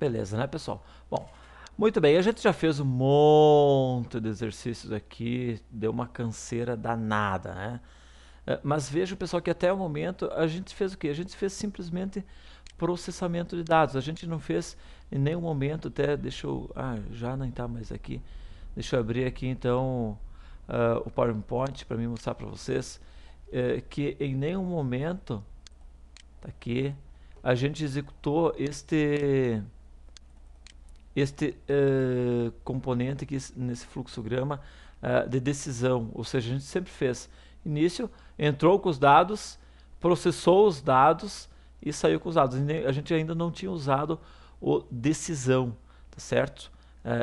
Beleza, né, pessoal? Bom, muito bem, a gente já fez um monte de exercícios aqui, deu uma canseira danada, né? Mas veja, pessoal, que até o momento a gente fez o quê? A gente fez simplesmente processamento de dados. A gente não fez em nenhum momento, até deixa eu. Ah, já não está mais aqui. Deixa eu abrir aqui então o PowerPoint para mim mostrar para vocês que em nenhum momento, tá aqui, a gente executou este componente aqui nesse fluxograma de decisão, ou seja, a gente sempre fez início, entrou com os dados, processou os dados e saiu com os dados. A gente ainda não tinha usado o decisão, tá certo?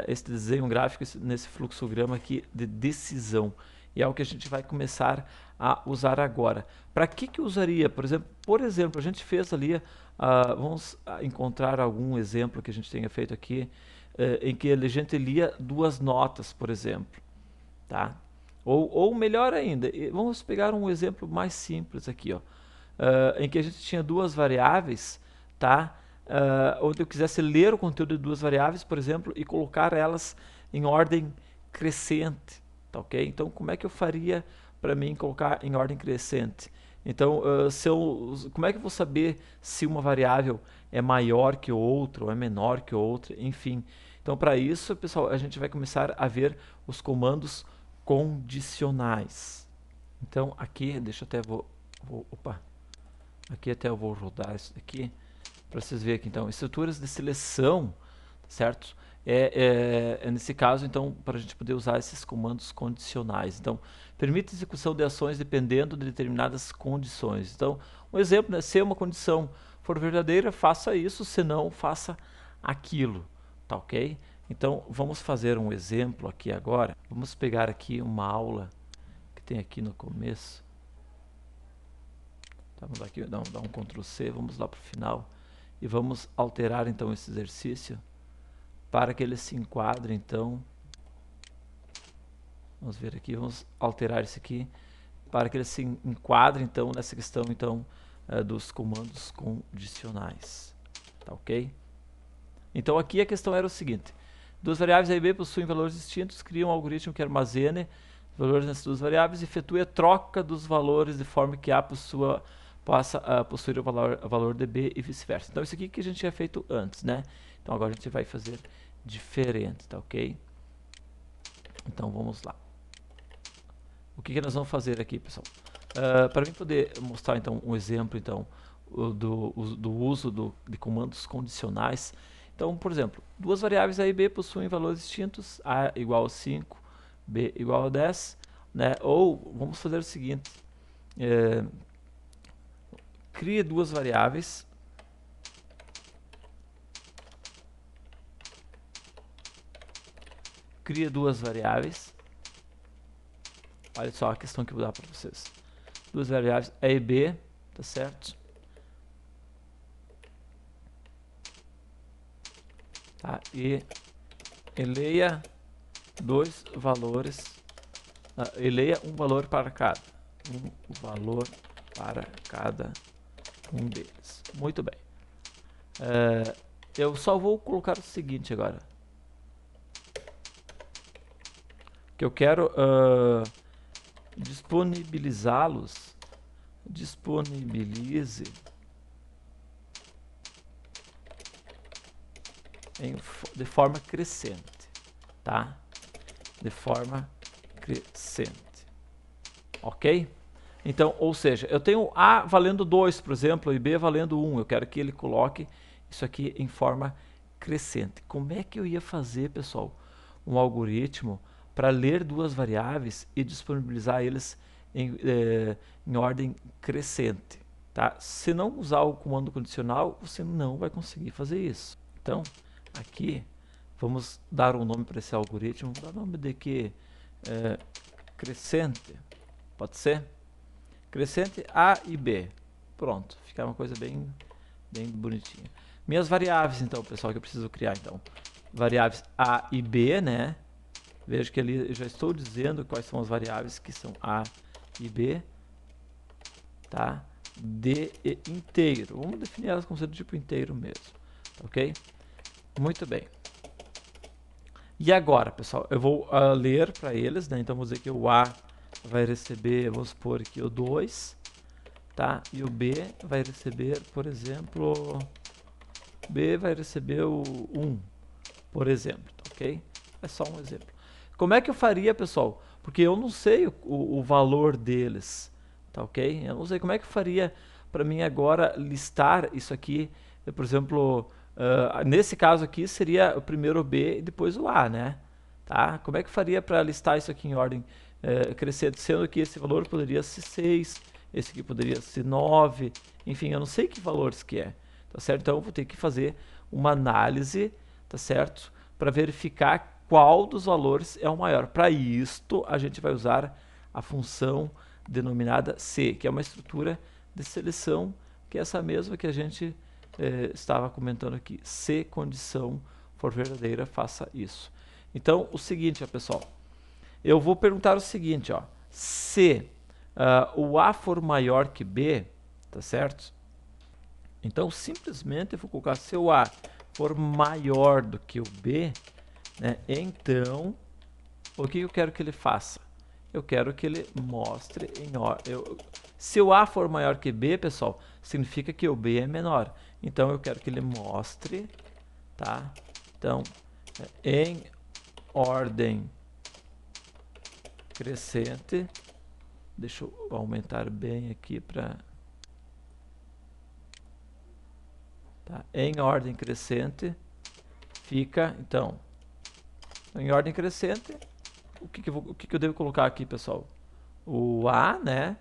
Esse desenho gráfico nesse fluxograma aqui de decisão. E é o que a gente vai começar a usar agora. Para que usaria? Por exemplo, a gente fez ali, vamos encontrar algum exemplo que a gente tenha feito aqui, em que a gente lia duas notas, por exemplo, tá? Ou melhor ainda, vamos pegar um exemplo mais simples aqui, ó, em que a gente tinha duas variáveis, tá? Onde eu quisesse ler o conteúdo de duas variáveis, por exemplo, e colocar elas em ordem crescente, tá ok? Então, como é que eu faria para mim colocar em ordem crescente? Então, como é que eu vou saber se uma variável é maior que outra ou é menor que outra, enfim. Então, para isso, pessoal, a gente vai começar a ver os comandos condicionais. Então, aqui, deixa eu até opa, aqui até eu vou rodar isso daqui para vocês verem aqui. Então, estruturas de seleção, certo? Nesse caso, então, para a gente poder usar esses comandos condicionais. Então, permite execução de ações dependendo de determinadas condições. Então, um exemplo, né, se uma condição for verdadeira, faça isso, se não, faça aquilo, tá ok? Então, vamos fazer um exemplo aqui agora. Vamos pegar aqui uma aula que tem aqui no começo. Tá, vamos aqui, dar um Ctrl C, vamos lá para o final. E vamos alterar, então, esse exercício para que ele se enquadre, então. Vamos ver aqui, vamos alterar isso aqui para que ele se enquadre, então, nessa questão, então, dos comandos condicionais. Tá ok? Então, aqui a questão era o seguinte. Duas variáveis A e B possuem valores distintos, cria um algoritmo que armazene os valores nessas duas variáveis e efetue a troca dos valores de forma que A possa possuir o valor de B e vice-versa. Então, isso aqui que a gente tinha feito antes, né? Então, agora a gente vai fazer diferente, tá ok? Então, vamos lá. O que nós vamos fazer aqui, pessoal? Para mim poder mostrar, então, um exemplo, então, do uso de comandos condicionais. Então, por exemplo, duas variáveis A e B possuem valores distintos, A igual a 5, B igual a 10, né? Ou, vamos fazer o seguinte, crie duas variáveis, olha só a questão que eu vou dar para vocês, duas variáveis A e B, tá certo? Tá, e leia dois valores, leia um valor para cada, um deles. Muito bem. Eu só vou colocar o seguinte agora, que eu quero disponibilize de forma crescente, tá? De forma crescente, ok? Então, ou seja, eu tenho A valendo 2, por exemplo, e B valendo 1. Eu quero que ele coloque isso aqui em forma crescente. Como é que eu ia fazer, pessoal, um algoritmo para ler duas variáveis e disponibilizar eles em ordem crescente? Tá? Se não usar o comando condicional, você não vai conseguir fazer isso. Então, aqui, vamos dar um nome para esse algoritmo. Vou dar o nome de que crescente, pode ser? Crescente A e B. Pronto, fica uma coisa bem bonitinha. Minhas variáveis, então, pessoal, que eu preciso criar, então. Variáveis A e B, né? Veja que ali eu já estou dizendo quais são as variáveis que são A e B. Tá? D e inteiro. Vamos definir elas como sendo tipo inteiro mesmo. Ok? Muito bem. E agora, pessoal, eu vou ler para eles, né? Então, vou dizer que o A vai receber, vamos supor que o 2, tá? E o B vai receber, por exemplo, B vai receber o 1, por exemplo, tá, ok? É só um exemplo. Como é que eu faria, pessoal? Porque eu não sei o valor deles, tá, ok? Eu não sei como é que eu faria para mim agora listar isso aqui, por exemplo, nesse caso aqui seria o primeiro B e depois o A, né? Tá? Como é que eu faria para listar isso aqui em ordem crescente, sendo que esse valor poderia ser 6, esse aqui poderia ser 9, enfim, eu não sei que valores que é, tá certo? Então eu vou ter que fazer uma análise, tá certo? Para verificar qual dos valores é o maior. Para isto, a gente vai usar a função denominada C, que é uma estrutura de seleção, que é essa mesma que a gente estava comentando aqui. Se condição for verdadeira, faça isso. Então, o seguinte, ó, pessoal, eu vou perguntar o seguinte, ó, se o A for maior que B, tá certo? Então, simplesmente eu vou colocar se o A for maior do que o B, né, então, o que eu quero que ele faça? Eu quero que ele mostre em ordem. Se o A for maior que B, pessoal, significa que o B é menor. Então, eu quero que ele mostre, tá? Então, em ordem crescente. Deixa eu aumentar bem aqui para... Tá? Em ordem crescente fica, então, em ordem crescente, o que eu devo colocar aqui, pessoal? O A, né?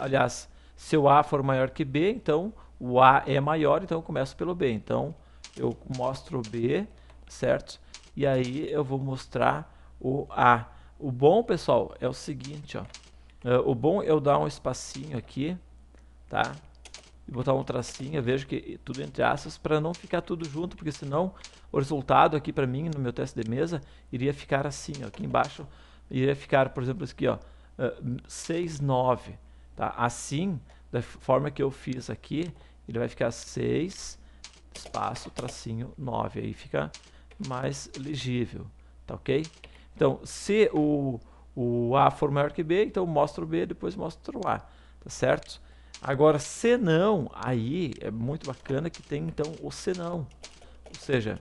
Aliás, se o A for maior que B, então o A é maior, então eu começo pelo B. Então, eu mostro o B, certo? E aí eu vou mostrar o A. O bom, pessoal, é o seguinte, ó. O bom é eu dar um espacinho aqui, tá? E botar um tracinho, eu vejo que tudo entre aspas, para não ficar tudo junto, porque senão o resultado aqui para mim, no meu teste de mesa, iria ficar assim, ó, aqui embaixo, iria ficar, por exemplo, isso aqui, ó, 6, 9, tá? Assim, da forma que eu fiz aqui, ele vai ficar 6, espaço, tracinho, 9, aí fica mais legível, tá ok? Então, se o A for maior que B, então mostra o B, depois mostra o A, tá certo? Agora, senão, aí é muito bacana que tem então o senão. Ou seja,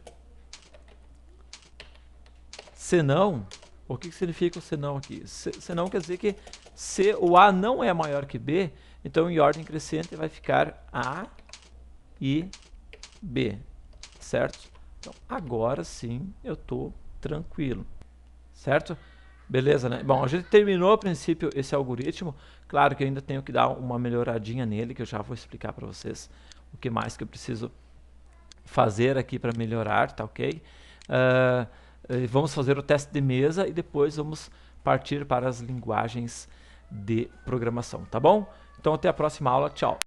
senão, o que significa o senão aqui? Senão quer dizer que se o A não é maior que B, então em ordem crescente vai ficar A e B, certo? Então, agora sim eu estou tranquilo, certo? Beleza, né? Bom, a gente terminou a princípio esse algoritmo. Claro que eu ainda tenho que dar uma melhoradinha nele, que eu já vou explicar para vocês o que mais que eu preciso fazer aqui para melhorar, tá ok? Vamos fazer o teste de mesa e depois vamos partir para as linguagens de programação, tá bom? Então até a próxima aula, tchau!